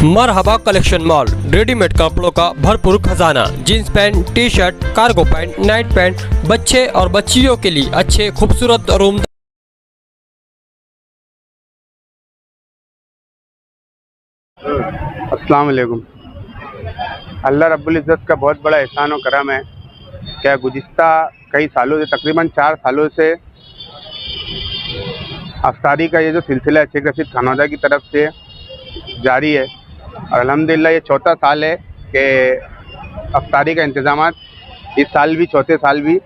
मरहबा collection mall, readymade कपड़ों का भरपूर खजाना। Jeans pant, T shirt, cargo pant, night pant, बच्चे और बच्चियों के लिए अच्छे खूबसूरत रूम। अस्सलाम वालेकुम। अल्लाह रब्बुल इज़्ज़त का बहुत बड़ा एहसान और करम है क्या गुज़िश्ता कई सालों से, तकरीबन 4 सालों से अफ्तारी का ये जो सिलसिला है शेख रशीद खानवादा की तरफ से जारी है और अल्हम्दुलिल्लाह ये चौथा साल है कि अफ्तारी का इंतज़ामात इस साल भी, चौथे साल भी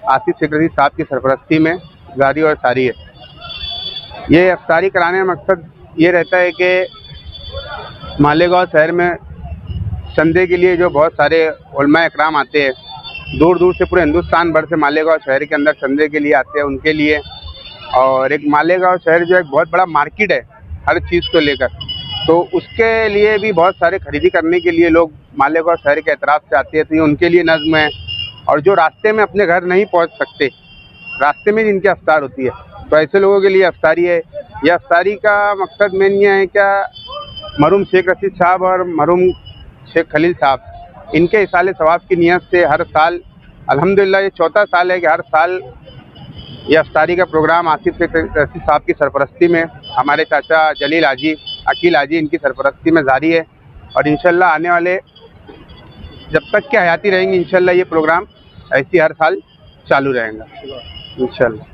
आसिफ शेख रशीद साहब की सरपरस्ती में जारी और सारी है। ये अफ्तारी कराने का मकसद ये रहता है कि मालेगांव शहर में चंदे के लिए जो बहुत सारे उलमा इकराम आते हैं, दूर दूर से, पूरे हिंदुस्तान भर से मालेगांव शहर के अंदर चंदे के लिए आते हैं, उनके लिए। और एक मालेगांव शहर जो एक बहुत बड़ा मार्केट है हर चीज़ को लेकर, तो उसके लिए भी बहुत सारे खरीदी करने के लिए लोग मालेगांव शहर के एतराफ़ से आते हैं, तो ये उनके लिए नज़्म है। और जो रास्ते में अपने घर नहीं पहुंच सकते, रास्ते में जिनकी अफ्तार होती है, तो ऐसे लोगों के लिए अफ्तारी है। यह अफ्तारी का मकसद मेन ये है क्या, मरहूम शेख रशीद साहब और मरहूम शेख खलील साहब, इनके इसाले सवाब की नीयत से हर साल, अल्हम्दुलिल्लाह ये चौथा साल है कि हर साल ये अफ्तारी का प्रोग्राम आसिफ शेख रशीद साहब की सरपरस्ती में, हमारे चाचा जलील हाजी, अकील हाजी, इनकी सरपरस्ती में जारी है। और इंशाल्लाह आने वाले जब तक के हयाती रहेंगी, इंशाल्लाह ये प्रोग्राम ऐसी हर साल चालू रहेगा इंशाल्लाह।